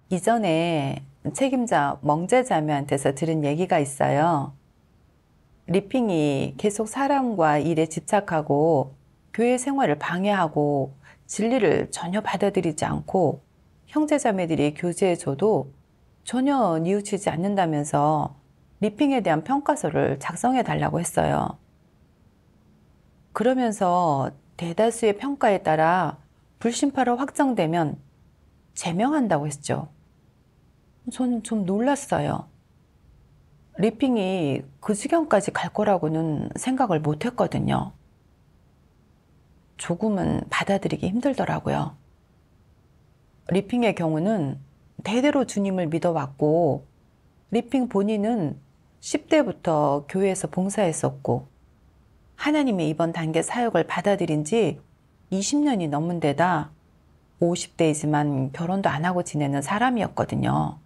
이전에 책임자 멍제자매한테서 들은 얘기가 있어요. 리핑이 계속 사람과 일에 집착하고 교회 생활을 방해하고 진리를 전혀 받아들이지 않고 형제자매들이 교제해줘도 전혀 뉘우치지 않는다면서 리핑에 대한 평가서를 작성해 달라고 했어요. 그러면서 대다수의 평가에 따라 불심파로 확정되면 제명한다고 했죠. 저는 좀 놀랐어요. 리핑이 그 지경까지 갈 거라고는 생각을 못 했거든요. 조금은 받아들이기 힘들더라고요. 리핑의 경우는 대대로 주님을 믿어왔고, 리핑 본인은 10대부터 교회에서 봉사했었고, 하나님의 이번 단계 사역을 받아들인 지 20년이 넘은 데다 50대이지만 결혼도 안 하고 지내는 사람이었거든요.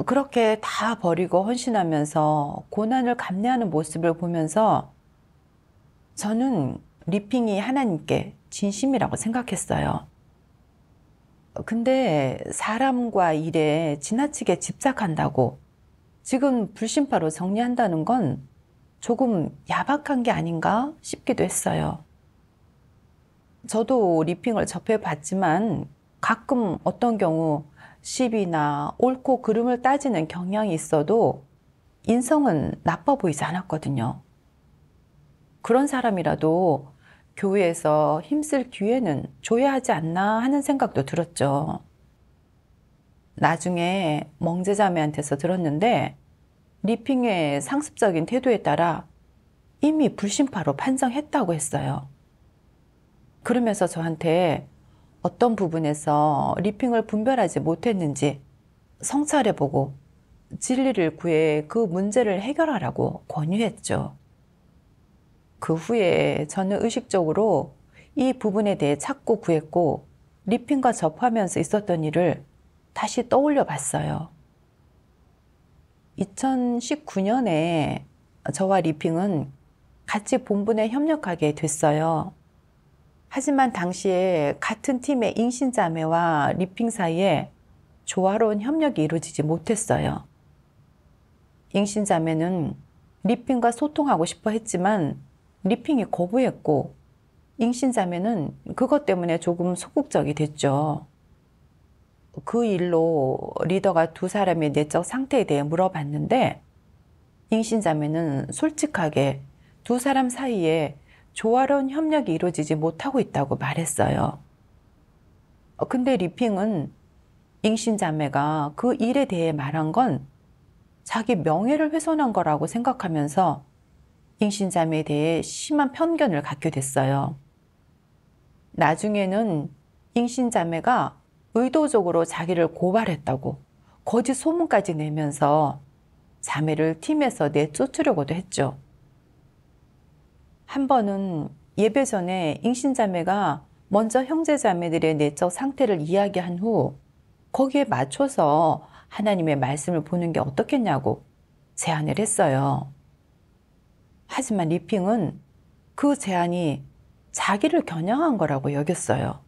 그렇게 다 버리고 헌신하면서 고난을 감내하는 모습을 보면서 저는 리핑이 하나님께 진심이라고 생각했어요. 근데 사람과 일에 지나치게 집착한다고 지금 불신파로 정리한다는 건 조금 야박한 게 아닌가 싶기도 했어요. 저도 리핑을 접해봤지만 가끔 어떤 경우 시비나 옳고 그름을 따지는 경향이 있어도 인성은 나빠 보이지 않았거든요. 그런 사람이라도 교회에서 힘쓸 기회는 줘야 하지 않나 하는 생각도 들었죠. 나중에 멍제자매한테서 들었는데 리핑의 상습적인 태도에 따라 이미 불신파로 판정했다고 했어요. 그러면서 저한테 어떤 부분에서 리핑을 분별하지 못했는지 성찰해보고 진리를 구해 그 문제를 해결하라고 권유했죠. 그 후에 저는 의식적으로 이 부분에 대해 찾고 구했고 리핑과 접하면서 있었던 일을 다시 떠올려 봤어요. 2019년에 저와 리핑은 같이 본분에 협력하게 됐어요. 하지만 당시에 같은 팀의 잉신자매와 리핑 사이에 조화로운 협력이 이루어지지 못했어요. 잉신자매는 리핑과 소통하고 싶어 했지만 리핑이 거부했고 잉신자매는 그것 때문에 조금 소극적이 됐죠. 그 일로 리더가 두 사람의 내적 상태에 대해 물어봤는데 잉신자매는 솔직하게 두 사람 사이에 조화로운 협력이 이루어지지 못하고 있다고 말했어요. 근데 리핑은 잉신자매가 그 일에 대해 말한 건 자기 명예를 훼손한 거라고 생각하면서 잉신자매에 대해 심한 편견을 갖게 됐어요. 나중에는 잉신자매가 의도적으로 자기를 고발했다고 거짓 소문까지 내면서 자매를 팀에서 내쫓으려고도 했죠. 한 번은 예배 전에 잉신자매가 먼저 형제자매들의 내적 상태를 이야기한 후 거기에 맞춰서 하나님의 말씀을 보는 게 어떻겠냐고 제안을 했어요. 하지만 리핑은 그 제안이 자기를 겨냥한 거라고 여겼어요.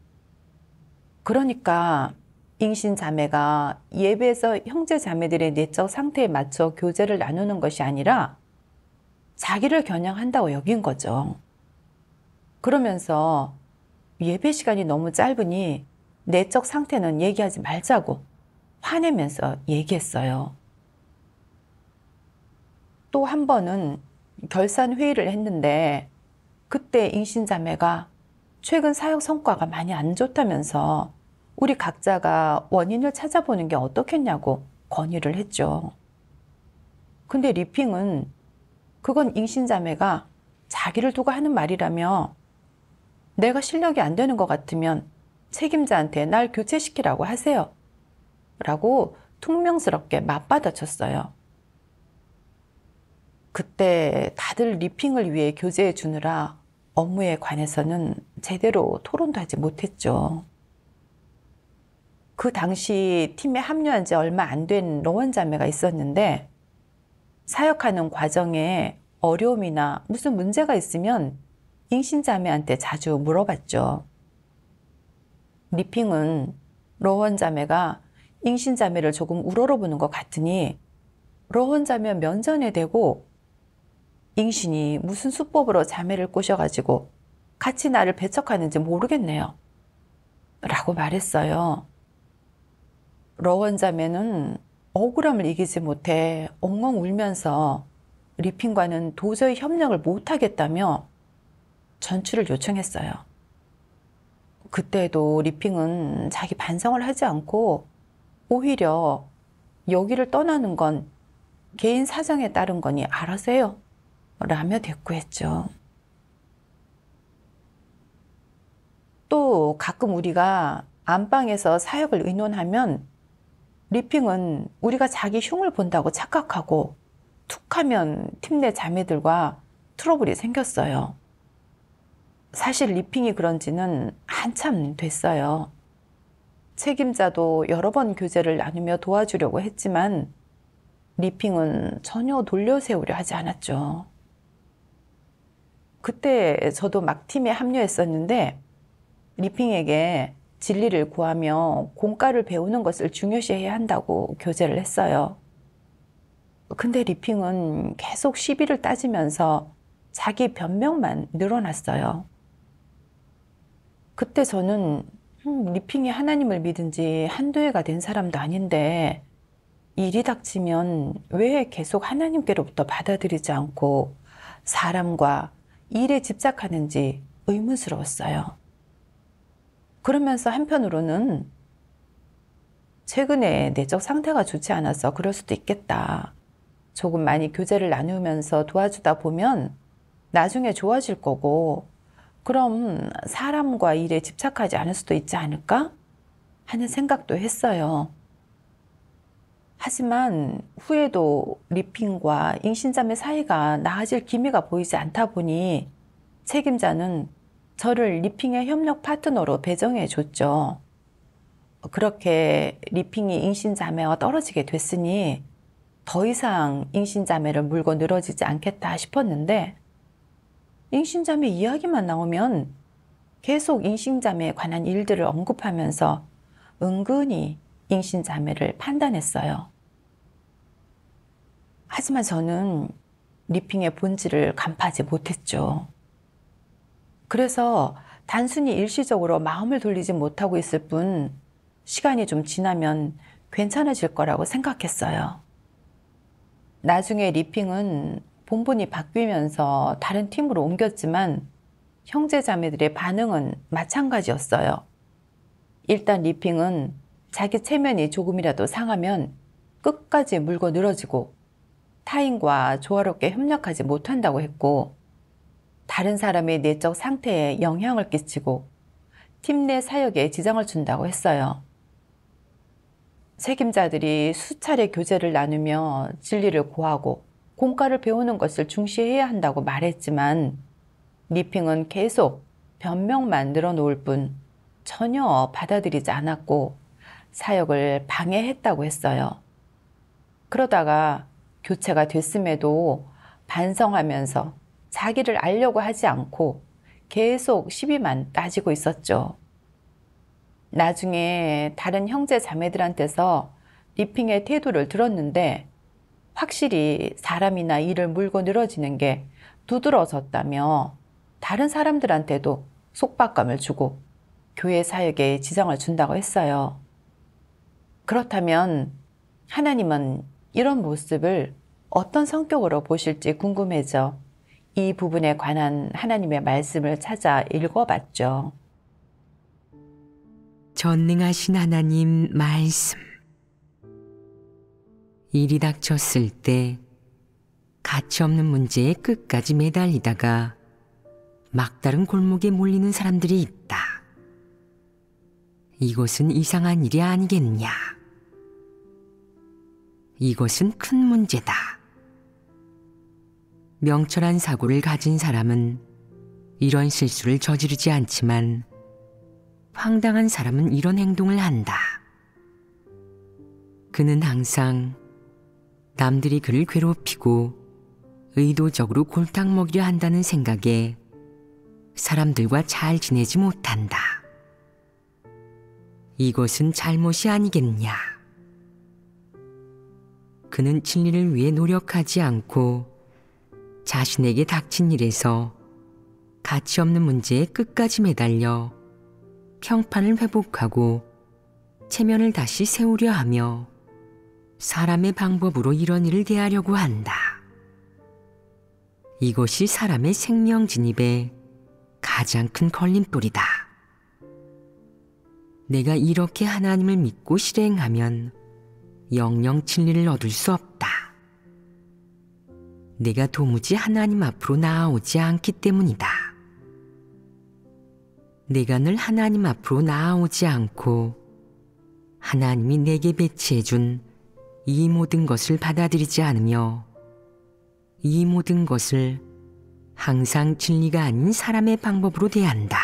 그러니까 잉신자매가 예배에서 형제자매들의 내적 상태에 맞춰 교제를 나누는 것이 아니라 자기를 겨냥한다고 여긴 거죠. 그러면서 예배 시간이 너무 짧으니 내적 상태는 얘기하지 말자고 화내면서 얘기했어요. 또 한 번은 결산 회의를 했는데 그때 잉신자매가 최근 사역 성과가 많이 안 좋다면서 우리 각자가 원인을 찾아보는 게 어떻겠냐고 건의를 했죠. 근데 리핑은 그건 잉신자매가 자기를 두고 하는 말이라며 내가 실력이 안 되는 것 같으면 책임자한테 날 교체시키라고 하세요. 라고 퉁명스럽게 맞받아쳤어요. 그때 다들 리핑을 위해 교제해 주느라 업무에 관해서는 제대로 토론도 하지 못했죠. 그 당시 팀에 합류한 지 얼마 안 된 로원 자매가 있었는데 사역하는 과정에 어려움이나 무슨 문제가 있으면 잉신 자매한테 자주 물어봤죠. 리핑은 로원 자매가 잉신자매를 조금 우러러보는 것 같으니 러혼자매 면전에 대고 잉신이 무슨 수법으로 자매를 꼬셔가지고 같이 나를 배척하는지 모르겠네요. 라고 말했어요. 러혼자매는 억울함을 이기지 못해 엉엉 울면서 리핑과는 도저히 협력을 못하겠다며 전출을 요청했어요. 그때도 리핑은 자기 반성을 하지 않고 오히려 여기를 떠나는 건 개인 사정에 따른 거니 알아서 해요 라며 대꾸했죠. 또 가끔 우리가 안방에서 사역을 의논하면 리핑은 우리가 자기 흉을 본다고 착각하고 툭하면 팀 내 자매들과 트러블이 생겼어요. 사실 리핑이 그런 지는 한참 됐어요. 책임자도 여러 번 교제를 나누며 도와주려고 했지만 리핑은 전혀 돌려세우려 하지 않았죠. 그때 저도 막 팀에 합류했었는데 리핑에게 진리를 구하며 공과를 배우는 것을 중요시해야 한다고 교제를 했어요. 근데 리핑은 계속 시비를 따지면서 자기 변명만 늘어났어요. 그때 저는 리핑이 하나님을 믿은 지 한두 해가 된 사람도 아닌데 일이 닥치면 왜 계속 하나님께로부터 받아들이지 않고 사람과 일에 집착하는지 의문스러웠어요. 그러면서 한편으로는 최근에 내적 상태가 좋지 않아서 그럴 수도 있겠다. 조금 많이 교제를 나누면서 도와주다 보면 나중에 좋아질 거고 그럼 사람과 일에 집착하지 않을 수도 있지 않을까 하는 생각도 했어요. 하지만 후에도 리핑과 잉신자매 사이가 나아질 기미가 보이지 않다 보니 책임자는 저를 리핑의 협력 파트너로 배정해 줬죠. 그렇게 리핑이 잉신자매와 떨어지게 됐으니 더 이상 잉신자매를 물고 늘어지지 않겠다 싶었는데 잉신자매 이야기만 나오면 계속 잉신자매에 관한 일들을 언급하면서 은근히 잉신자매를 판단했어요. 하지만 저는 리핑의 본질을 간파하지 못했죠. 그래서 단순히 일시적으로 마음을 돌리지 못하고 있을 뿐 시간이 좀 지나면 괜찮아질 거라고 생각했어요. 나중에 리핑은 본분이 바뀌면서 다른 팀으로 옮겼지만 형제자매들의 반응은 마찬가지였어요. 일단 리핑은 자기 체면이 조금이라도 상하면 끝까지 물고 늘어지고 타인과 조화롭게 협력하지 못한다고 했고 다른 사람의 내적 상태에 영향을 끼치고 팀 내 사역에 지장을 준다고 했어요. 책임자들이 수차례 교제를 나누며 진리를 구하고 공과를 배우는 것을 중시해야 한다고 말했지만 리핑은 계속 변명만 늘어놓을 뿐 전혀 받아들이지 않았고 사역을 방해했다고 했어요. 그러다가 교체가 됐음에도 반성하면서 자기를 알려고 하지 않고 계속 시비만 따지고 있었죠. 나중에 다른 형제 자매들한테서 리핑의 태도를 들었는데 확실히 사람이나 일을 물고 늘어지는 게 두드러졌다며 다른 사람들한테도 속박감을 주고 교회 사역에 지장을 준다고 했어요. 그렇다면 하나님은 이런 모습을 어떤 성격으로 보실지 궁금해져 이 부분에 관한 하나님의 말씀을 찾아 읽어봤죠. 전능하신 하나님 말씀. 일이 닥쳤을 때 가치없는 문제에 끝까지 매달리다가 막다른 골목에 몰리는 사람들이 있다. 이것은 이상한 일이 아니겠냐? 이것은 큰 문제다. 명철한 사고를 가진 사람은 이런 실수를 저지르지 않지만 황당한 사람은 이런 행동을 한다. 그는 항상 남들이 그를 괴롭히고 의도적으로 골탕 먹이려 한다는 생각에 사람들과 잘 지내지 못한다. 이것은 잘못이 아니겠냐? 그는 진리를 위해 노력하지 않고 자신에게 닥친 일에서 가치 없는 문제에 끝까지 매달려 평판을 회복하고 체면을 다시 세우려 하며 사람의 방법으로 이런 일을 대하려고 한다. 이것이 사람의 생명 진입에 가장 큰 걸림돌이다. 내가 이렇게 하나님을 믿고 실행하면 영영 진리를 얻을 수 없다. 내가 도무지 하나님 앞으로 나아오지 않기 때문이다. 내가 늘 하나님 앞으로 나아오지 않고 하나님이 내게 배치해준 이 모든 것을 받아들이지 않으며 이 모든 것을 항상 진리가 아닌 사람의 방법으로 대한다.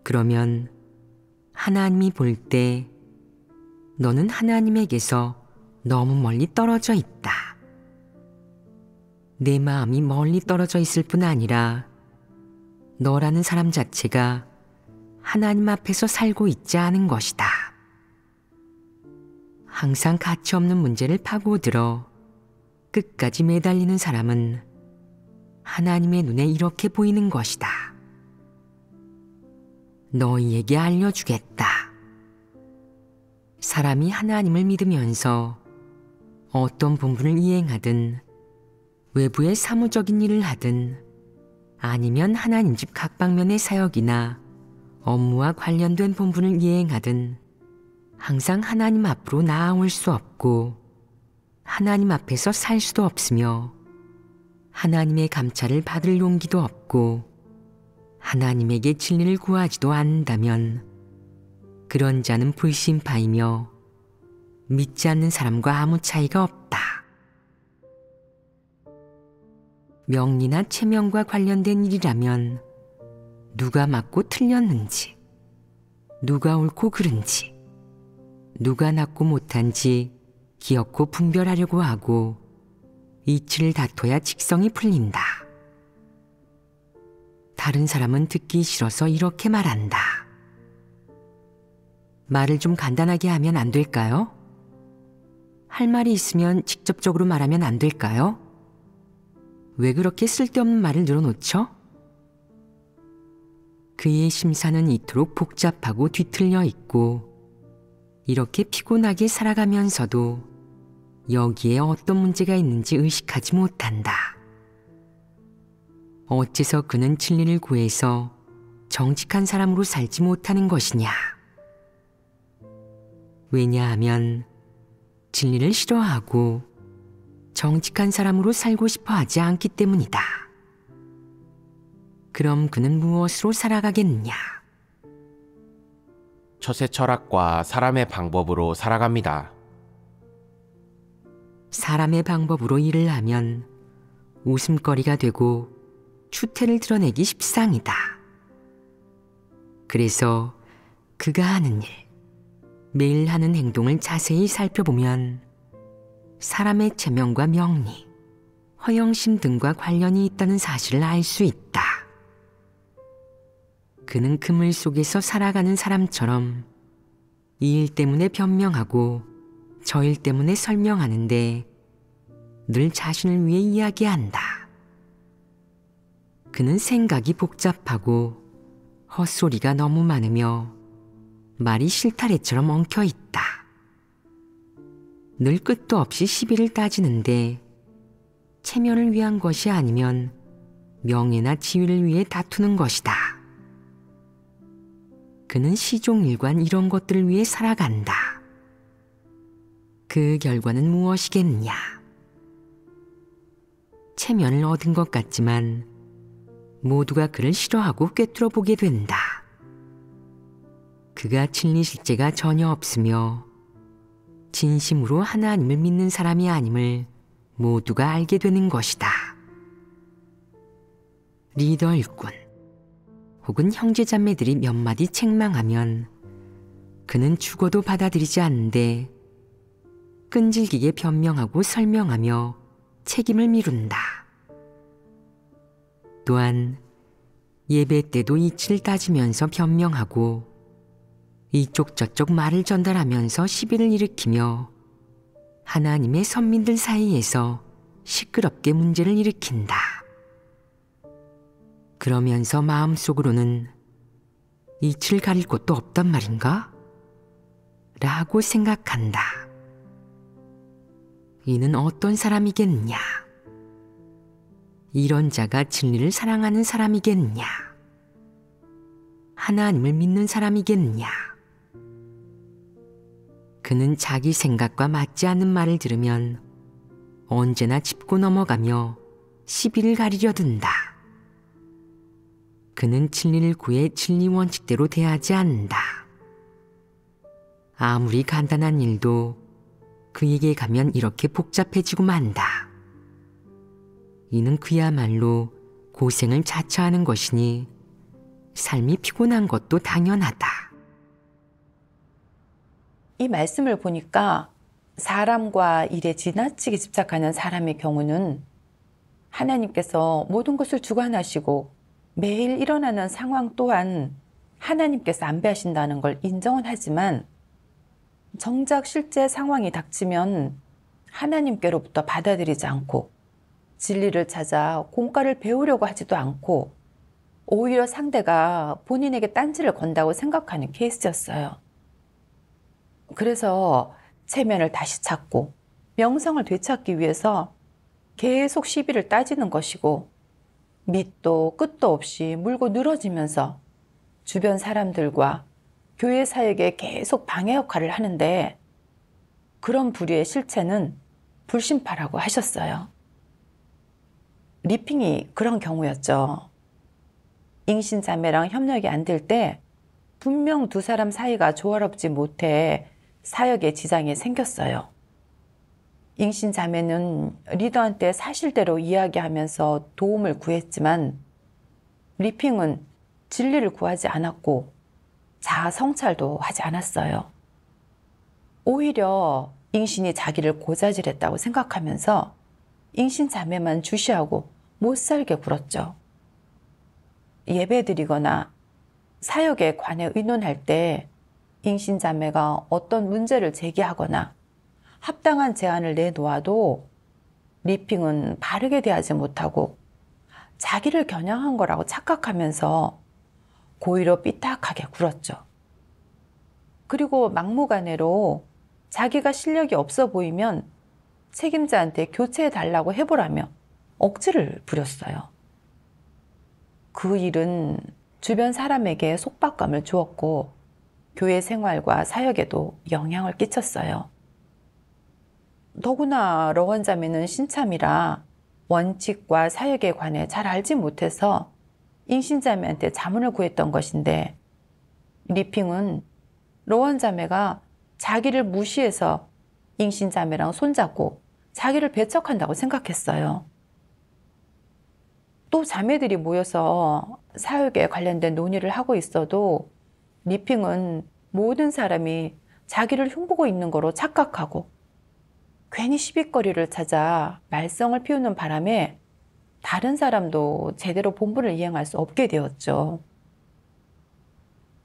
그러면 하나님이 볼 때 너는 하나님에게서 너무 멀리 떨어져 있다. 내 마음이 멀리 떨어져 있을 뿐 아니라 너라는 사람 자체가 하나님 앞에서 살고 있지 않은 것이다. 항상 가치 없는 문제를 파고들어 끝까지 매달리는 사람은 하나님의 눈에 이렇게 보이는 것이다. 너희에게 알려주겠다. 사람이 하나님을 믿으면서 어떤 본분을 이행하든 외부의 사무적인 일을 하든 아니면 하나님 집 각 방면의 사역이나 업무와 관련된 본분을 이행하든 항상 하나님 앞으로 나아올 수 없고 하나님 앞에서 살 수도 없으며 하나님의 감찰을 받을 용기도 없고 하나님에게 진리를 구하지도 않는다면 그런 자는 불신파이며 믿지 않는 사람과 아무 차이가 없다. 명리나 체면과 관련된 일이라면 누가 맞고 틀렸는지, 누가 옳고 그른지, 누가 낫고 못한지 기어코 분별하려고 하고 이치를 다퉈야 직성이 풀린다. 다른 사람은 듣기 싫어서 이렇게 말한다. 말을 좀 간단하게 하면 안 될까요? 할 말이 있으면 직접적으로 말하면 안 될까요? 왜 그렇게 쓸데없는 말을 늘어놓죠? 그의 심사는 이토록 복잡하고 뒤틀려 있고 이렇게 피곤하게 살아가면서도 여기에 어떤 문제가 있는지 의식하지 못한다. 어째서 그는 진리를 구해서 정직한 사람으로 살지 못하는 것이냐? 왜냐하면 진리를 싫어하고 정직한 사람으로 살고 싶어 하지 않기 때문이다. 그럼 그는 무엇으로 살아가겠느냐? 처세 철학과 사람의 방법으로 살아갑니다. 사람의 방법으로 일을 하면 웃음거리가 되고 추태를 드러내기 십상이다. 그래서 그가 하는 일, 매일 하는 행동을 자세히 살펴보면 사람의 체면과 명리, 허영심 등과 관련이 있다는 사실을 알 수 있다. 그는 그물 속에서 살아가는 사람처럼 이 일 때문에 변명하고 저 일 때문에 설명하는데 늘 자신을 위해 이야기한다. 그는 생각이 복잡하고 헛소리가 너무 많으며 말이 실타래처럼 엉켜 있다. 늘 끝도 없이 시비를 따지는데 체면을 위한 것이 아니면 명예나 지위를 위해 다투는 것이다. 그는 시종일관 이런 것들을 위해 살아간다. 그 결과는 무엇이겠느냐? 체면을 얻은 것 같지만 모두가 그를 싫어하고 꿰뚫어 보게 된다. 그가 진리 실제가 전혀 없으며 진심으로 하나님을 믿는 사람이 아님을 모두가 알게 되는 것이다. 리더 일꾼 혹은 형제자매들이 몇 마디 책망하면 그는 죽어도 받아들이지 않는데 끈질기게 변명하고 설명하며 책임을 미룬다. 또한 예배 때도 이치를 따지면서 변명하고 이쪽 저쪽 말을 전달하면서 시비를 일으키며 하나님의 선민들 사이에서 시끄럽게 문제를 일으킨다. 그러면서 마음속으로는 이칠 가릴 곳도 없단 말인가? 라고 생각한다. 이는 어떤 사람이겠냐? 이런 자가 진리를 사랑하는 사람이겠냐? 하나님을 믿는 사람이겠냐? 그는 자기 생각과 맞지 않는 말을 들으면 언제나 짚고 넘어가며 시비를 가리려 든다. 그는 진리를 구해 진리 원칙대로 대하지 않는다. 아무리 간단한 일도 그에게 가면 이렇게 복잡해지고 만다. 이는 그야말로 고생을 자처하는 것이니 삶이 피곤한 것도 당연하다. 이 말씀을 보니까 사람과 일에 지나치게 집착하는 사람의 경우는 하나님께서 모든 것을 주관하시고 매일 일어나는 상황 또한 하나님께서 안배하신다는 걸 인정은 하지만 정작 실제 상황이 닥치면 하나님께로부터 받아들이지 않고 진리를 찾아 공과를 배우려고 하지도 않고 오히려 상대가 본인에게 딴지를 건다고 생각하는 케이스였어요. 그래서 체면을 다시 찾고 명성을 되찾기 위해서 계속 시비를 따지는 것이고 밑도 끝도 없이 물고 늘어지면서 주변 사람들과 교회 사역에 계속 방해 역할을 하는데 그런 불의의 실체는 불신파라고 하셨어요. 리핑이 그런 경우였죠. 잉신자매랑 협력이 안 될 때 분명 두 사람 사이가 조화롭지 못해 사역에 지장이 생겼어요. 잉신자매는 리더한테 사실대로 이야기하면서 도움을 구했지만 리핑은 진리를 구하지 않았고 자아 성찰도 하지 않았어요. 오히려 잉신이 자기를 고자질했다고 생각하면서 잉신자매만 주시하고 못살게 굴었죠. 예배드리거나 사역에 관해 의논할 때 잉신자매가 어떤 문제를 제기하거나 합당한 제안을 내놓아도 리핑은 바르게 대하지 못하고 자기를 겨냥한 거라고 착각하면서 고의로 삐딱하게 굴었죠. 그리고 막무가내로 자기가 실력이 없어 보이면 책임자한테 교체해달라고 해보라며 억지를 부렸어요. 그 일은 주변 사람에게 속박감을 주었고 교회 생활과 사역에도 영향을 끼쳤어요. 더구나 러원자매는 신참이라 원칙과 사역에 관해 잘 알지 못해서 잉신자매한테 자문을 구했던 것인데 리핑은 러원자매가 자기를 무시해서 잉신자매랑 손잡고 자기를 배척한다고 생각했어요. 또 자매들이 모여서 사역에 관련된 논의를 하고 있어도 리핑은 모든 사람이 자기를 흉보고 있는 거로 착각하고 괜히 시비거리를 찾아 말썽을 피우는 바람에 다른 사람도 제대로 본분을 이행할 수 없게 되었죠.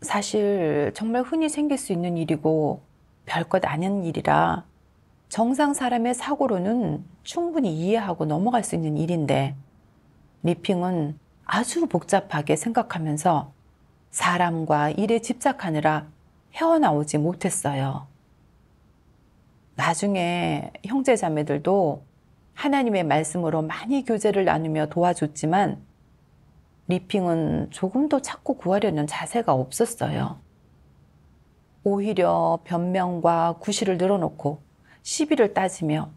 사실 정말 흔히 생길 수 있는 일이고 별것 아닌 일이라 정상 사람의 사고로는 충분히 이해하고 넘어갈 수 있는 일인데 리핑은 아주 복잡하게 생각하면서 사람과 일에 집착하느라 헤어나오지 못했어요. 나중에 형제자매들도 하나님의 말씀으로 많이 교제를 나누며 도와줬지만 리핑은 조금도 찾고 구하려는 자세가 없었어요. 오히려 변명과 구실을 늘어놓고 시비를 따지며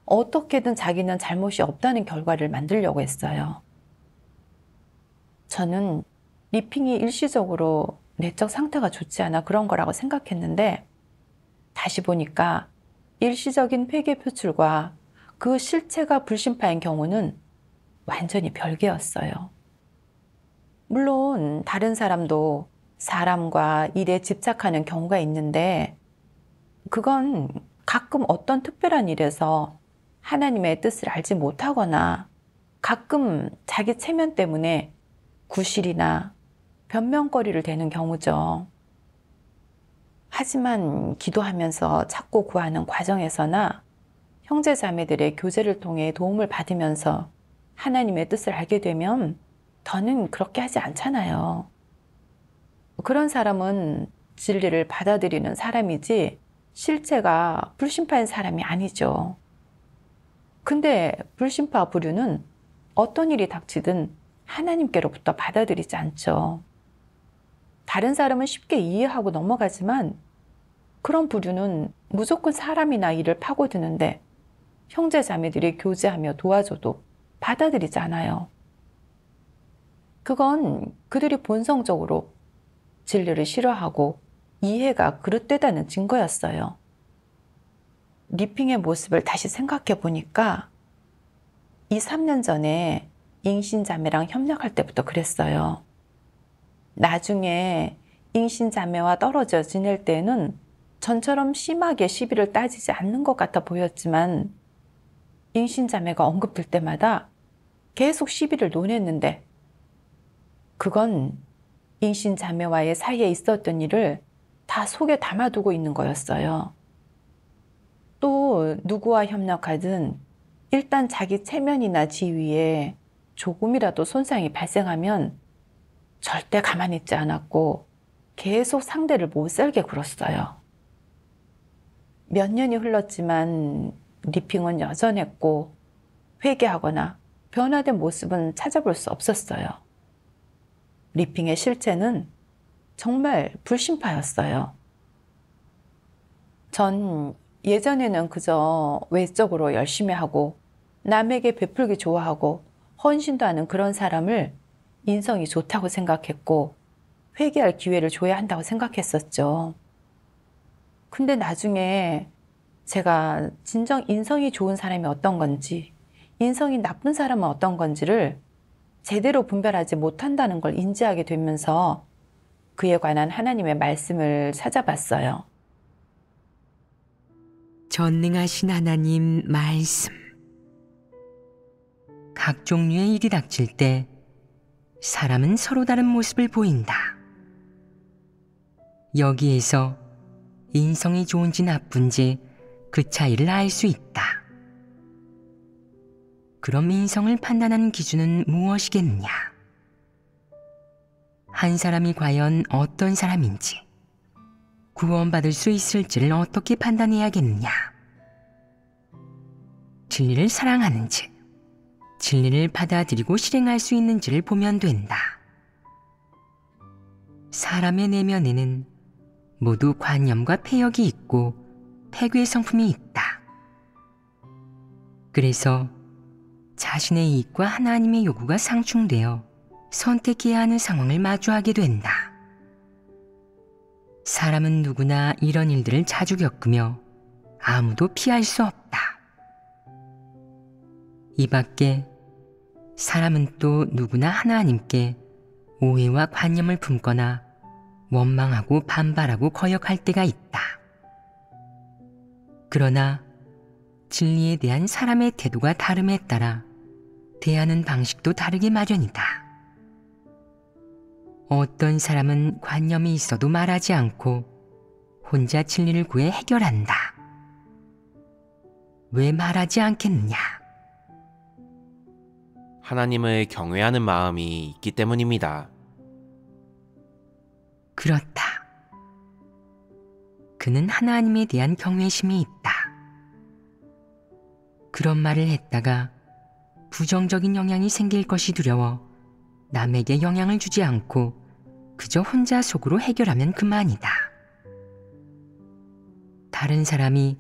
어떻게든 자기는 잘못이 없다는 결과를 만들려고 했어요. 저는 리핑이 일시적으로 내적 상태가 좋지 않아 그런 거라고 생각했는데 다시 보니까 일시적인 회개 표출과 그 실체가 불신파인 경우는 완전히 별개였어요. 물론 다른 사람도 사람과 일에 집착하는 경우가 있는데 그건 가끔 어떤 특별한 일에서 하나님의 뜻을 알지 못하거나 가끔 자기 체면 때문에 구실이나 변명거리를 대는 경우죠. 하지만 기도하면서 찾고 구하는 과정에서나 형제 자매들의 교제를 통해 도움을 받으면서 하나님의 뜻을 알게 되면 더는 그렇게 하지 않잖아요. 그런 사람은 진리를 받아들이는 사람이지 실제가 불신파인 사람이 아니죠. 근데 불신파 부류는 어떤 일이 닥치든 하나님께로부터 받아들이지 않죠. 다른 사람은 쉽게 이해하고 넘어가지만 그런 부류는 무조건 사람이나 일을 파고드는데 형제 자매들이 교제하며 도와줘도 받아들이지 않아요. 그건 그들이 본성적으로 진리를 싫어하고 이해가 그릇되다는 증거였어요. 리핑의 모습을 다시 생각해 보니까 2, 3년 전에 잉신자매랑 협력할 때부터 그랬어요. 나중에 잉신자매와 떨어져 지낼 때는 전처럼 심하게 시비를 따지지 않는 것 같아 보였지만 잉신자매가 언급될 때마다 계속 시비를 논했는데 그건 잉신자매와의 사이에 있었던 일을 다 속에 담아두고 있는 거였어요. 또 누구와 협력하든 일단 자기 체면이나 지위에 조금이라도 손상이 발생하면 절대 가만히 있지 않았고 계속 상대를 못살게 굴었어요. 몇 년이 흘렀지만 리핑은 여전했고 회개하거나 변화된 모습은 찾아볼 수 없었어요. 리핑의 실체는 정말 불신파였어요. 전 예전에는 그저 외적으로 열심히 하고 남에게 베풀기 좋아하고 헌신도 하는 그런 사람을 인성이 좋다고 생각했고 회개할 기회를 줘야 한다고 생각했었죠. 근데 나중에 제가 진정 인성이 좋은 사람이 어떤 건지, 인성이 나쁜 사람은 어떤 건지를 제대로 분별하지 못한다는 걸 인지하게 되면서 그에 관한 하나님의 말씀을 찾아봤어요. 전능하신 하나님 말씀. 각 종류의 일이 닥칠 때 사람은 서로 다른 모습을 보인다. 여기에서 인성이 좋은지 나쁜지 그 차이를 알 수 있다. 그럼 인성을 판단하는 기준은 무엇이겠냐? 한 사람이 과연 어떤 사람인지, 구원받을 수 있을지를 어떻게 판단해야겠냐? 진리를 사랑하는지, 진리를 받아들이고 실행할 수 있는지를 보면 된다. 사람의 내면에는 모두 관념과 폐역이 있고 폐괴 성품이 있다. 그래서 자신의 이익과 하나님의 요구가 상충되어 선택해야 하는 상황을 마주하게 된다. 사람은 누구나 이런 일들을 자주 겪으며 아무도 피할 수 없다. 이 밖에 사람은 또 누구나 하나님께 오해와 관념을 품거나 원망하고 반발하고 거역할 때가 있다. 그러나 진리에 대한 사람의 태도가 다름에 따라 대하는 방식도 다르게 마련이다. 어떤 사람은 관념이 있어도 말하지 않고 혼자 진리를 구해 해결한다. 왜 말하지 않겠느냐? 하나님을 경외하는 마음이 있기 때문입니다. 그렇다. 그는 하나님에 대한 경외심이 있다. 그런 말을 했다가 부정적인 영향이 생길 것이 두려워 남에게 영향을 주지 않고 그저 혼자 속으로 해결하면 그만이다. 다른 사람이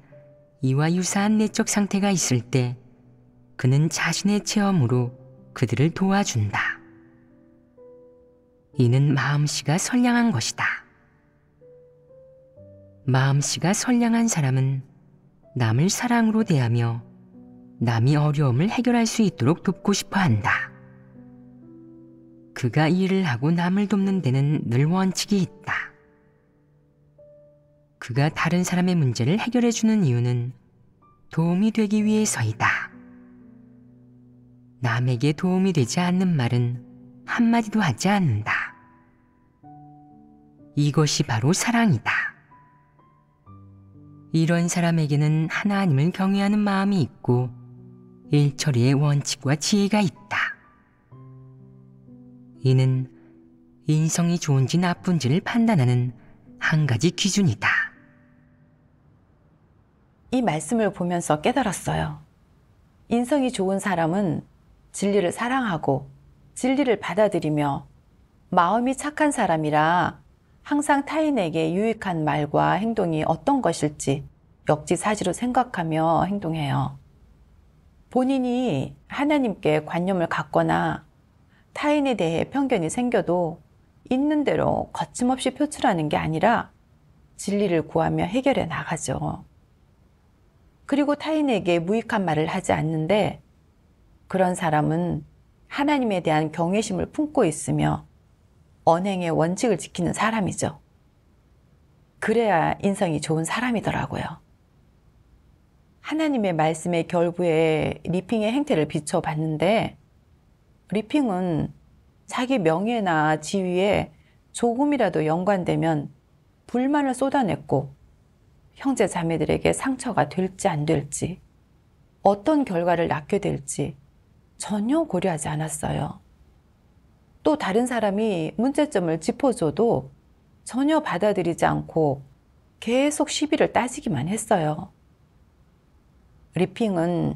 이와 유사한 내적 상태가 있을 때 그는 자신의 체험으로 그들을 도와준다. 이는 마음씨가 선량한 것이다. 마음씨가 선량한 사람은 남을 사랑으로 대하며 남이 어려움을 해결할 수 있도록 돕고 싶어 한다. 그가 일을 하고 남을 돕는 데는 늘 원칙이 있다. 그가 다른 사람의 문제를 해결해 주는 이유는 도움이 되기 위해서이다. 남에게 도움이 되지 않는 말은 한마디도 하지 않는다. 이것이 바로 사랑이다. 이런 사람에게는 하나님을 경외하는 마음이 있고 일처리의 원칙과 지혜가 있다. 이는 인성이 좋은지 나쁜지를 판단하는 한 가지 기준이다. 이 말씀을 보면서 깨달았어요. 인성이 좋은 사람은 진리를 사랑하고 진리를 받아들이며 마음이 착한 사람이라 항상 타인에게 유익한 말과 행동이 어떤 것일지 역지사지로 생각하며 행동해요. 본인이 하나님께 관념을 갖거나 타인에 대해 편견이 생겨도 있는 대로 거침없이 표출하는 게 아니라 진리를 구하며 해결해 나가죠. 그리고 타인에게 무익한 말을 하지 않는데 그런 사람은 하나님에 대한 경외심을 품고 있으며 언행의 원칙을 지키는 사람이죠. 그래야 인성이 좋은 사람이더라고요. 하나님의 말씀의 결부에 리핑의 행태를 비춰봤는데 리핑은 자기 명예나 지위에 조금이라도 연관되면 불만을 쏟아냈고 형제 자매들에게 상처가 될지 안 될지 어떤 결과를 낳게 될지 전혀 고려하지 않았어요. 또 다른 사람이 문제점을 짚어줘도 전혀 받아들이지 않고 계속 시비를 따지기만 했어요. 리핑은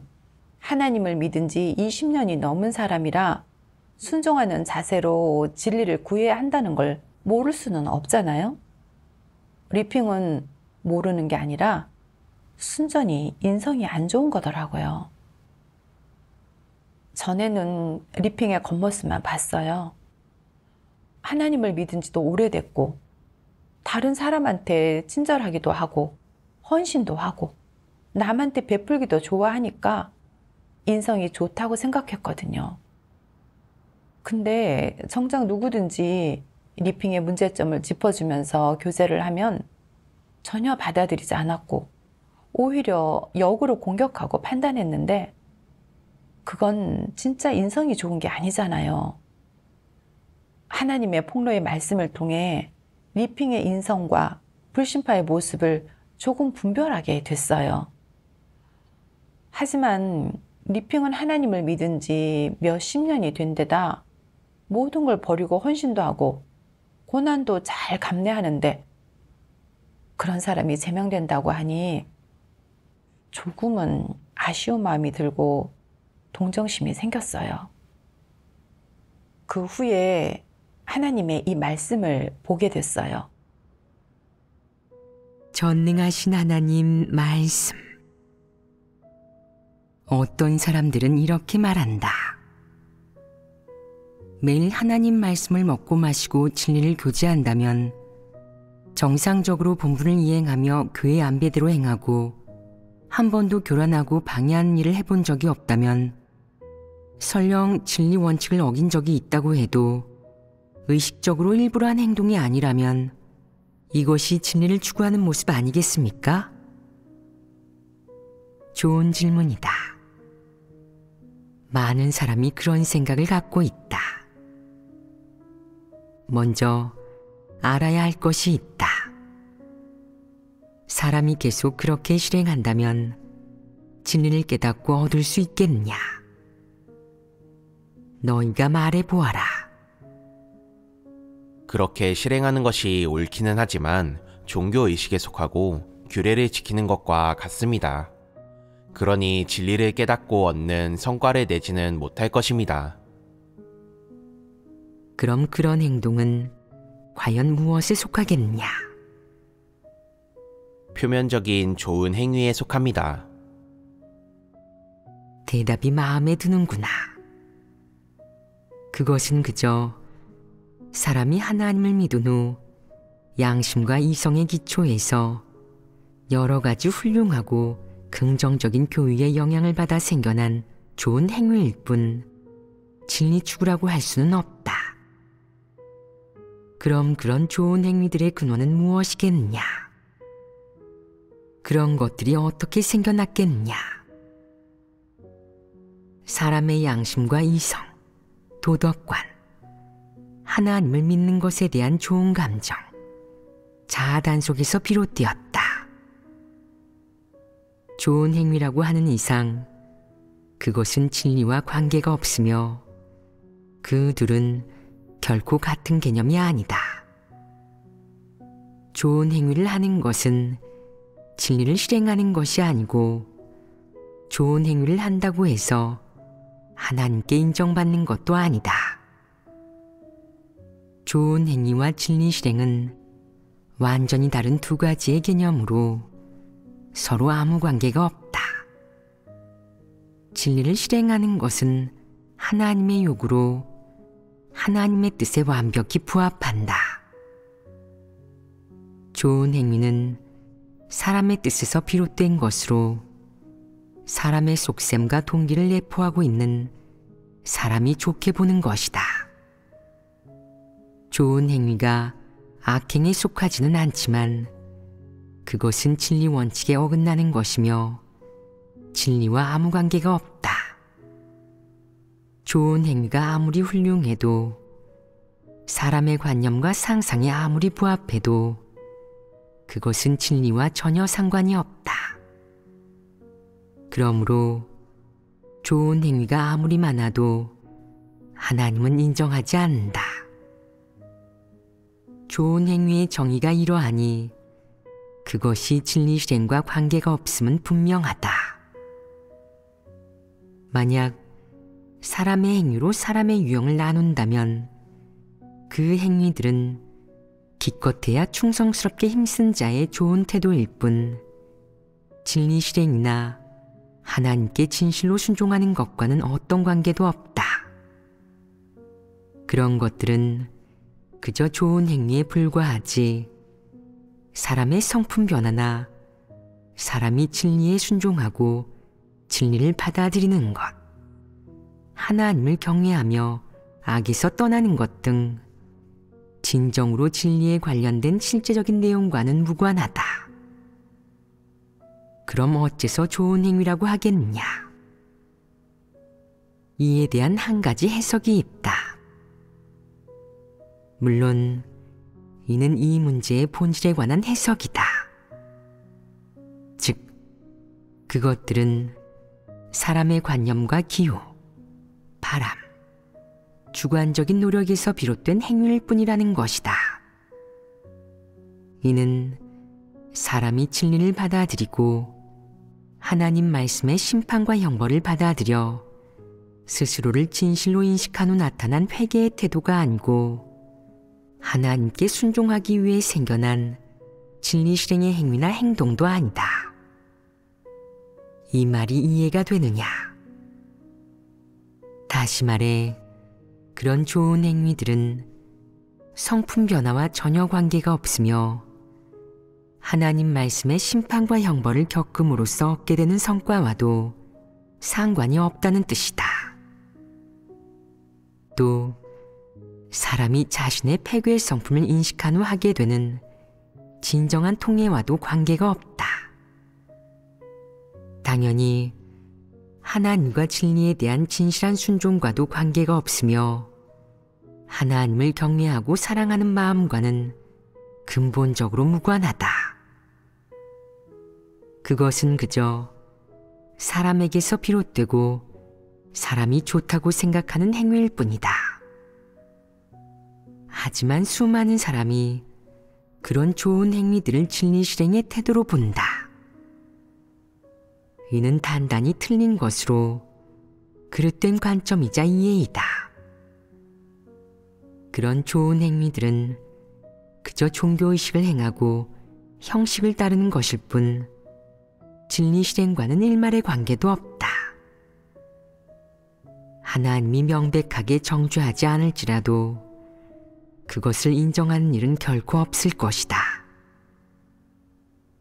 하나님을 믿은 지 20년이 넘은 사람이라 순종하는 자세로 진리를 구해야 한다는 걸 모를 수는 없잖아요. 리핑은 모르는 게 아니라 순전히 인성이 안 좋은 거더라고요. 전에는 리핑의 겉모습만 봤어요. 하나님을 믿은 지도 오래됐고 다른 사람한테 친절하기도 하고 헌신도 하고 남한테 베풀기도 좋아하니까 인성이 좋다고 생각했거든요. 근데 정작 누구든지 리핑의 문제점을 짚어주면서 교제를 하면 전혀 받아들이지 않았고 오히려 역으로 공격하고 판단했는데 그건 진짜 인성이 좋은 게 아니잖아요. 하나님의 폭로의 말씀을 통해 리핑의 인성과 불신파의 모습을 조금 분별하게 됐어요. 하지만 리핑은 하나님을 믿은 지 몇십 년이 된 데다 모든 걸 버리고 헌신도 하고 고난도 잘 감내하는데 그런 사람이 제명된다고 하니 조금은 아쉬운 마음이 들고 동정심이 생겼어요. 그 후에 하나님의 이 말씀을 보게 됐어요. 전능하신 하나님 말씀. 어떤 사람들은 이렇게 말한다. 매일 하나님 말씀을 먹고 마시고 진리를 교제한다면 정상적으로 본분을 이행하며 그의 안배대로 행하고 한 번도 교란하고 방해하는 일을 해본 적이 없다면 설령 진리 원칙을 어긴 적이 있다고 해도 의식적으로 일부러 한 행동이 아니라면 이것이 진리를 추구하는 모습 아니겠습니까? 좋은 질문이다. 많은 사람이 그런 생각을 갖고 있다. 먼저 알아야 할 것이 있다. 사람이 계속 그렇게 실행한다면 진리를 깨닫고 얻을 수 있겠느냐? 너희가 말해보아라. 그렇게 실행하는 것이 옳기는 하지만 종교의식에 속하고 규례를 지키는 것과 같습니다. 그러니 진리를 깨닫고 얻는 성과를 내지는 못할 것입니다. 그럼 그런 행동은 과연 무엇에 속하겠느냐? 표면적인 좋은 행위에 속합니다. 대답이 마음에 드는구나. 그것은 그저 사람이 하나님을 믿은 후 양심과 이성의 기초에서 여러 가지 훌륭하고 긍정적인 교육의 영향을 받아 생겨난 좋은 행위일 뿐 진리 추구라고 할 수는 없다. 그럼 그런 좋은 행위들의 근원은 무엇이겠느냐? 그런 것들이 어떻게 생겨났겠느냐? 사람의 양심과 이성, 도덕관, 하나님을 믿는 것에 대한 좋은 감정, 자아 단속에서 비롯되었다. 좋은 행위라고 하는 이상 그것은 진리와 관계가 없으며 그 둘은 결코 같은 개념이 아니다. 좋은 행위를 하는 것은 진리를 실행하는 것이 아니고 좋은 행위를 한다고 해서 하나님께 인정받는 것도 아니다. 좋은 행위와 진리 실행은 완전히 다른 두 가지의 개념으로 서로 아무 관계가 없다. 진리를 실행하는 것은 하나님의 요구로 하나님의 뜻에 완벽히 부합한다. 좋은 행위는 사람의 뜻에서 비롯된 것으로 사람의 속셈과 동기를 내포하고 있는 사람이 좋게 보는 것이다. 좋은 행위가 악행에 속하지는 않지만 그것은 진리 원칙에 어긋나는 것이며 진리와 아무 관계가 없다. 좋은 행위가 아무리 훌륭해도 사람의 관념과 상상에 아무리 부합해도 그것은 진리와 전혀 상관이 없다. 그러므로 좋은 행위가 아무리 많아도 하나님은 인정하지 않는다. 좋은 행위의 정의가 이러하니 그것이 진리 실행과 관계가 없음은 분명하다. 만약 사람의 행위로 사람의 유형을 나눈다면 그 행위들은 기껏해야 충성스럽게 힘쓴 자의 좋은 태도일 뿐 진리 실행이나 하나님께 진실로 순종하는 것과는 어떤 관계도 없다. 그런 것들은 그저 좋은 행위에 불과하지 사람의 성품 변화나 사람이 진리에 순종하고 진리를 받아들이는 것, 하나님을 경외하며 악에서 떠나는 것 등 진정으로 진리에 관련된 실제적인 내용과는 무관하다. 그럼 어째서 좋은 행위라고 하겠느냐? 이에 대한 한 가지 해석이 있다. 물론 이는 이 문제의 본질에 관한 해석이다. 즉, 그것들은 사람의 관념과 기호, 바람, 주관적인 노력에서 비롯된 행위일 뿐이라는 것이다. 이는 사람이 진리를 받아들이고 하나님 말씀의 심판과 형벌을 받아들여 스스로를 진실로 인식한 후 나타난 회개의 태도가 아니고 하나님께 순종하기 위해 생겨난 진리 실행의 행위나 행동도 아니다. 이 말이 이해가 되느냐? 다시 말해 그런 좋은 행위들은 성품 변화와 전혀 관계가 없으며 하나님 말씀의 심판과 형벌을 겪음으로써 얻게 되는 성과와도 상관이 없다는 뜻이다. 또 사람이 자신의 패괴의 성품을 인식한 후 하게 되는 진정한 통해와도 관계가 없다. 당연히 하나님과 진리에 대한 진실한 순종과도 관계가 없으며 하나님을 경외하고 사랑하는 마음과는 근본적으로 무관하다. 그것은 그저 사람에게서 비롯되고 사람이 좋다고 생각하는 행위일 뿐이다. 하지만 수많은 사람이 그런 좋은 행위들을 진리 실행의 태도로 본다. 이는 단단히 틀린 것으로 그릇된 관점이자 이해이다. 그런 좋은 행위들은 그저 종교의식을 행하고 형식을 따르는 것일 뿐 진리 실행과는 일말의 관계도 없다. 하나님이 명백하게 정죄하지 않을지라도 그것을 인정하는 일은 결코 없을 것이다.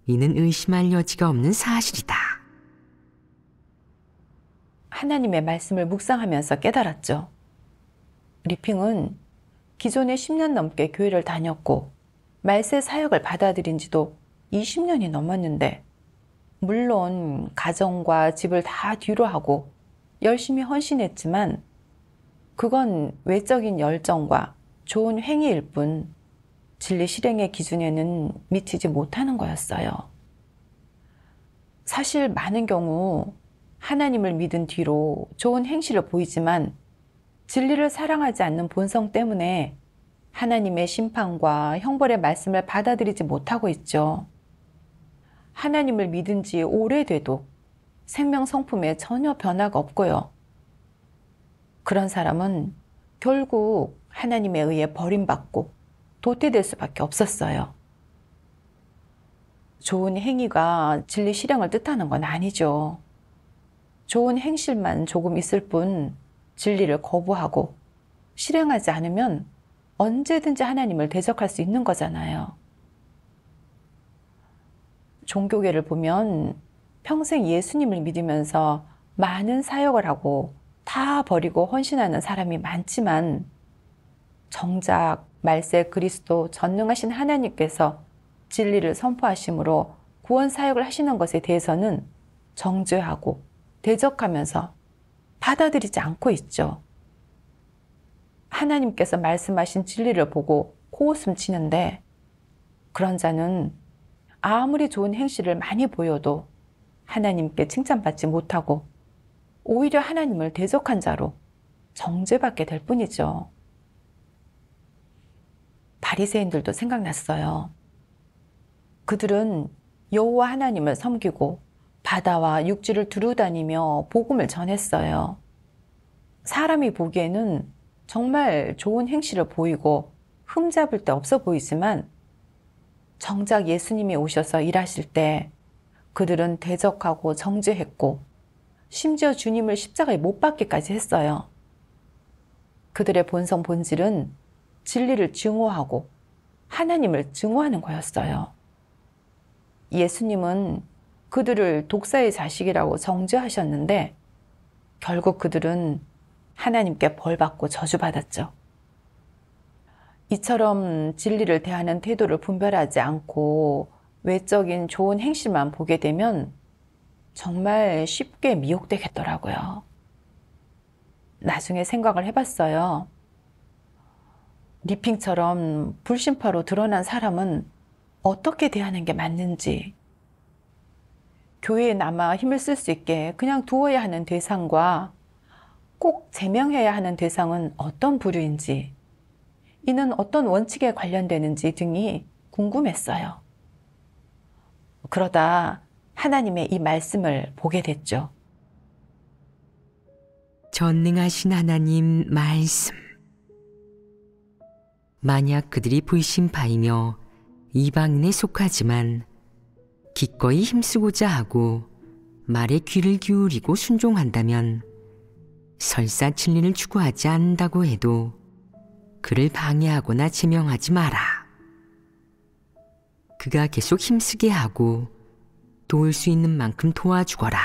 이는 의심할 여지가 없는 사실이다. 하나님의 말씀을 묵상하면서 깨달았죠. 리핑은 기존에 10년 넘게 교회를 다녔고 말세 사역을 받아들인 지도 20년이 넘었는데 물론 가정과 집을 다 뒤로 하고 열심히 헌신했지만 그건 외적인 열정과 좋은 행위일 뿐 진리 실행의 기준에는 미치지 못하는 거였어요. 사실 많은 경우 하나님을 믿은 뒤로 좋은 행실을 보이지만 진리를 사랑하지 않는 본성 때문에 하나님의 심판과 형벌의 말씀을 받아들이지 못하고 있죠. 하나님을 믿은 지 오래돼도 생명 성품에 전혀 변화가 없고요. 그런 사람은 결국 하나님에 의해 버림받고 도태될 수밖에 없었어요. 좋은 행위가 진리 실행을 뜻하는 건 아니죠. 좋은 행실만 조금 있을 뿐 진리를 거부하고 실행하지 않으면 언제든지 하나님을 대적할 수 있는 거잖아요. 종교계를 보면 평생 예수님을 믿으면서 많은 사역을 하고 다 버리고 헌신하는 사람이 많지만 정작 말세 그리스도 전능하신 하나님께서 진리를 선포하심으로 구원 사역을 하시는 것에 대해서는 정죄하고 대적하면서 받아들이지 않고 있죠. 하나님께서 말씀하신 진리를 보고 코웃음 치는데 그런 자는 아무리 좋은 행실을 많이 보여도 하나님께 칭찬받지 못하고 오히려 하나님을 대적한 자로 정죄받게 될 뿐이죠. 바리새인들도 생각났어요. 그들은 여호와 하나님을 섬기고 바다와 육지를 두루다니며 복음을 전했어요. 사람이 보기에는 정말 좋은 행실을 보이고 흠잡을 데 없어 보이지만 정작 예수님이 오셔서 일하실 때 그들은 대적하고 정죄했고 심지어 주님을 십자가에 못 박기까지 했어요. 그들의 본성 본질은 진리를 증오하고 하나님을 증오하는 거였어요. 예수님은 그들을 독사의 자식이라고 정죄하셨는데 결국 그들은 하나님께 벌받고 저주받았죠. 이처럼 진리를 대하는 태도를 분별하지 않고 외적인 좋은 행실만 보게 되면 정말 쉽게 미혹되겠더라고요. 나중에 생각을 해봤어요. 리핑처럼 불신파로 드러난 사람은 어떻게 대하는 게 맞는지, 교회에 남아 힘을 쓸 수 있게 그냥 두어야 하는 대상과 꼭 제명해야 하는 대상은 어떤 부류인지, 이는 어떤 원칙에 관련되는지 등이 궁금했어요. 그러다 하나님의 이 말씀을 보게 됐죠. 전능하신 하나님 말씀. 만약 그들이 불신파이며 이방인에 속하지만 기꺼이 힘쓰고자 하고 말에 귀를 기울이고 순종한다면 설사 진리를 추구하지 않는다고 해도 그를 방해하거나 제명하지 마라. 그가 계속 힘쓰게 하고 도울 수 있는 만큼 도와주거라.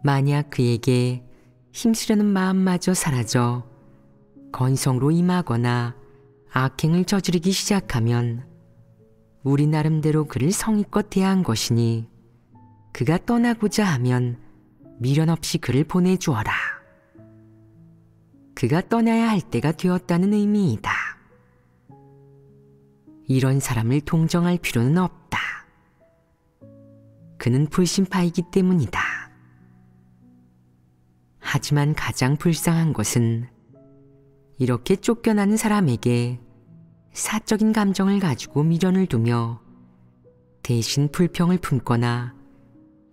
만약 그에게 힘쓰려는 마음마저 사라져 건성으로 임하거나 악행을 저지르기 시작하면 우리 나름대로 그를 성의껏 대한 것이니 그가 떠나고자 하면 미련 없이 그를 보내주어라. 그가 떠나야 할 때가 되었다는 의미이다. 이런 사람을 동정할 필요는 없다. 그는 불신파이기 때문이다. 하지만 가장 불쌍한 것은 이렇게 쫓겨나는 사람에게 사적인 감정을 가지고 미련을 두며 대신 불평을 품거나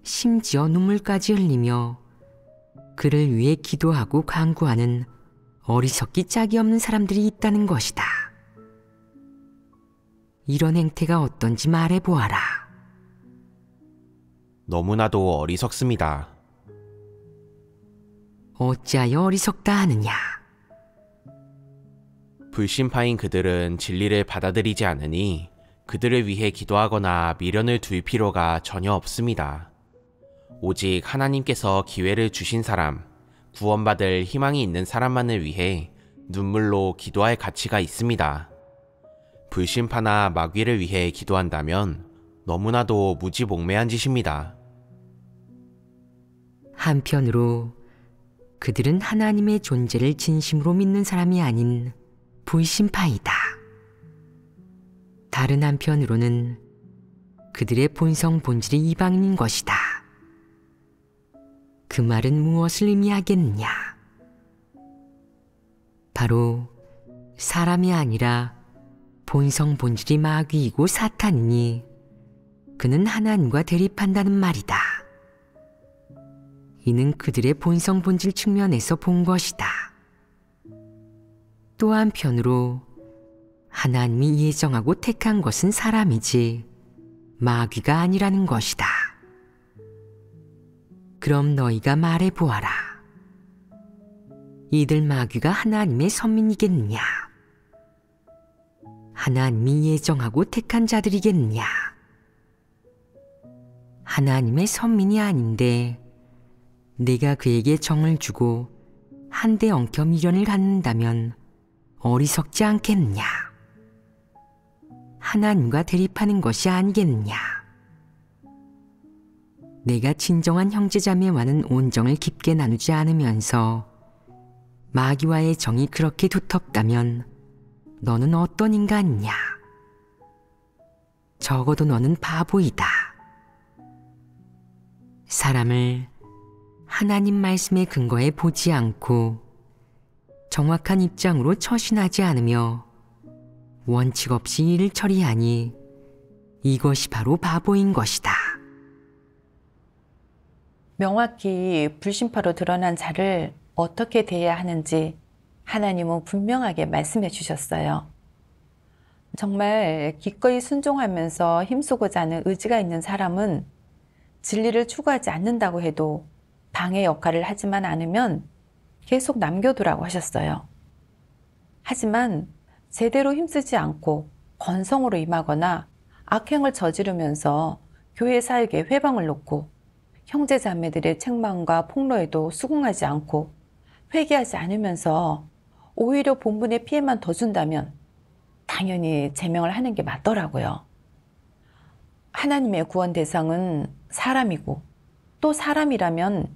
심지어 눈물까지 흘리며 그를 위해 기도하고 간구하는 어리석기 짝이 없는 사람들이 있다는 것이다. 이런 행태가 어떤지 말해보아라. 너무나도 어리석습니다. 어찌하여 어리석다 하느냐. 불신파인 그들은 진리를 받아들이지 않으니 그들을 위해 기도하거나 미련을 둘 필요가 전혀 없습니다. 오직 하나님께서 기회를 주신 사람, 구원받을 희망이 있는 사람만을 위해 눈물로 기도할 가치가 있습니다. 불신파나 마귀를 위해 기도한다면 너무나도 무지몽매한 짓입니다. 한편으로 그들은 하나님의 존재를 진심으로 믿는 사람이 아닌 불신파이다. 다른 한편으로는 그들의 본성 본질이 이방인인 것이다. 그 말은 무엇을 의미하겠느냐? 바로 사람이 아니라 본성 본질이 마귀이고 사탄이니 그는 하나님과 대립한다는 말이다. 이는 그들의 본성 본질 측면에서 본 것이다. 또 한편으로 하나님이 예정하고 택한 것은 사람이지 마귀가 아니라는 것이다. 그럼 너희가 말해 보아라. 이들 마귀가 하나님의 선민이겠느냐? 하나님이 예정하고 택한 자들이겠느냐? 하나님의 선민이 아닌데 내가 그에게 정을 주고 한데 엉켜 미련을 갖는다면 어리석지 않겠느냐? 하나님과 대립하는 것이 아니겠느냐? 내가 진정한 형제자매와는 온정을 깊게 나누지 않으면서 마귀와의 정이 그렇게 두텁다면 너는 어떤 인간이냐? 적어도 너는 바보이다. 사람을 하나님 말씀의 근거에 보지 않고 정확한 입장으로 처신하지 않으며 원칙 없이 일을 처리하니 이것이 바로 바보인 것이다. 명확히 불신파로 드러난 자를 어떻게 대해야 하는지 하나님은 분명하게 말씀해 주셨어요. 정말 기꺼이 순종하면서 힘쓰고자 하는 의지가 있는 사람은 진리를 추구하지 않는다고 해도 방해 역할을 하지만 않으면 계속 남겨두라고 하셨어요. 하지만 제대로 힘쓰지 않고 건성으로 임하거나 악행을 저지르면서 교회 사역에 회방을 놓고 형제 자매들의 책망과 폭로에도 수긍하지 않고 회개하지 않으면서 오히려 본분에 피해만 더 준다면 당연히 제명을 하는 게 맞더라고요. 하나님의 구원 대상은 사람이고 또 사람이라면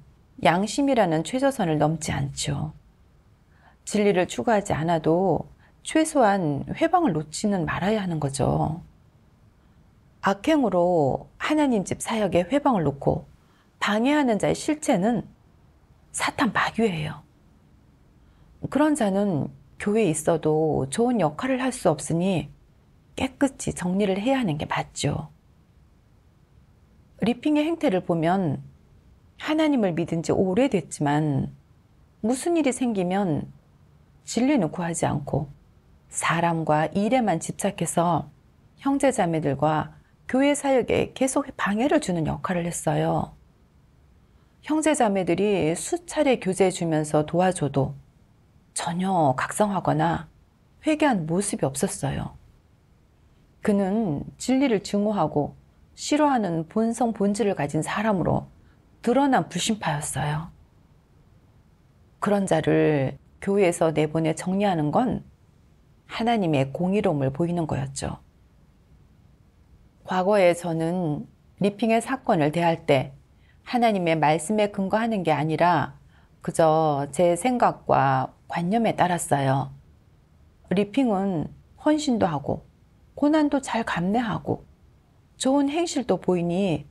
양심이라는 최저선을 넘지 않죠. 진리를 추구하지 않아도 최소한 회방을 놓지는 말아야 하는 거죠. 악행으로 하나님 집 사역에 회방을 놓고 방해하는 자의 실체는 사탄 마귀예요. 그런 자는 교회에 있어도 좋은 역할을 할 수 없으니 깨끗이 정리를 해야 하는 게 맞죠. 리핑의 행태를 보면 하나님을 믿은 지 오래됐지만 무슨 일이 생기면 진리는 구하지 않고 사람과 일에만 집착해서 형제자매들과 교회 사역에 계속 방해를 주는 역할을 했어요. 형제자매들이 수차례 교제해 주면서 도와줘도 전혀 각성하거나 회개한 모습이 없었어요. 그는 진리를 증오하고 싫어하는 본성 본질을 가진 사람으로 드러난 불신파였어요. 그런 자를 교회에서 내보내 정리하는 건 하나님의 공의로움을 보이는 거였죠. 과거에 저는 리핑의 사건을 대할 때 하나님의 말씀에 근거하는 게 아니라 그저 제 생각과 관념에 따랐어요. 리핑은 헌신도 하고 고난도 잘 감내하고 좋은 행실도 보이니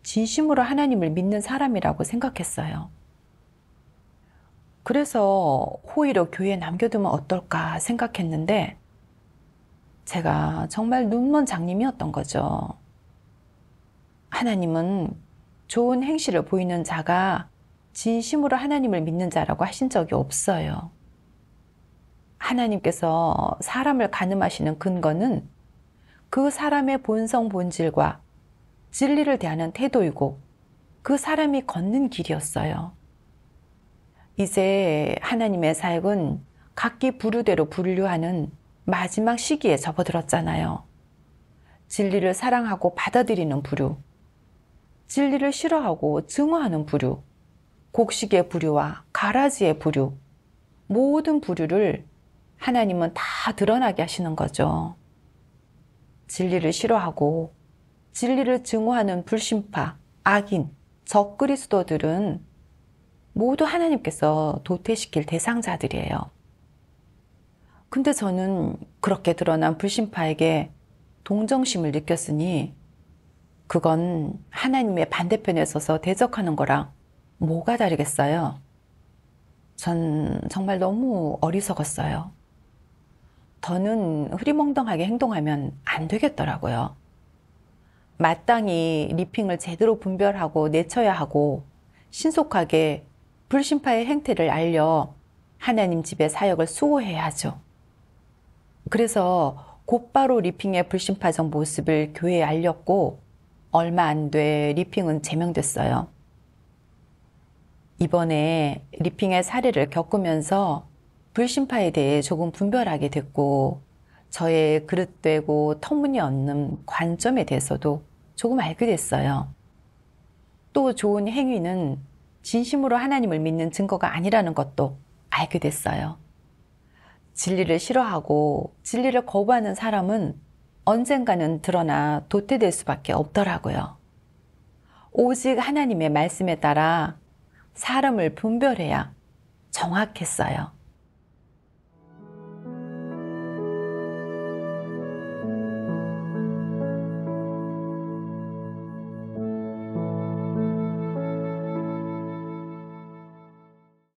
진심으로 하나님을 믿는 사람이라고 생각했어요. 그래서 호의로 교회에 남겨두면 어떨까 생각했는데 제가 정말 눈먼 장님이었던 거죠. 하나님은 좋은 행실을 보이는 자가 진심으로 하나님을 믿는 자라고 하신 적이 없어요. 하나님께서 사람을 가늠하시는 근거는 그 사람의 본성 본질과 진리를 대하는 태도이고 그 사람이 걷는 길이었어요. 이제 하나님의 사역은 각기 부류대로 분류하는 마지막 시기에 접어들었잖아요. 진리를 사랑하고 받아들이는 부류, 진리를 싫어하고 증오하는 부류, 곡식의 부류와 가라지의 부류, 모든 부류를 하나님은 다 드러나게 하시는 거죠. 진리를 싫어하고 진리를 증오하는 불신파, 악인, 적그리스도들은 모두 하나님께서 도태시킬 대상자들이에요. 근데 저는 그렇게 드러난 불신파에게 동정심을 느꼈으니 그건 하나님의 반대편에 서서 대적하는 거랑 뭐가 다르겠어요? 전 정말 너무 어리석었어요. 더는 흐리멍덩하게 행동하면 안 되겠더라고요. 마땅히 리핑을 제대로 분별하고 내쳐야 하고 신속하게 불신파의 행태를 알려 하나님 집의 사역을 수호해야 하죠. 그래서 곧바로 리핑의 불신파적 모습을 교회에 알렸고 얼마 안 돼 리핑은 제명됐어요. 이번에 리핑의 사례를 겪으면서 불신파에 대해 조금 분별하게 됐고 저의 그릇되고 터무니없는 관점에 대해서도 조금 알게 됐어요. 또 좋은 행위는 진심으로 하나님을 믿는 증거가 아니라는 것도 알게 됐어요. 진리를 싫어하고 진리를 거부하는 사람은 언젠가는 드러나 도태될 수밖에 없더라고요. 오직 하나님의 말씀에 따라 사람을 분별해야 정확했어요.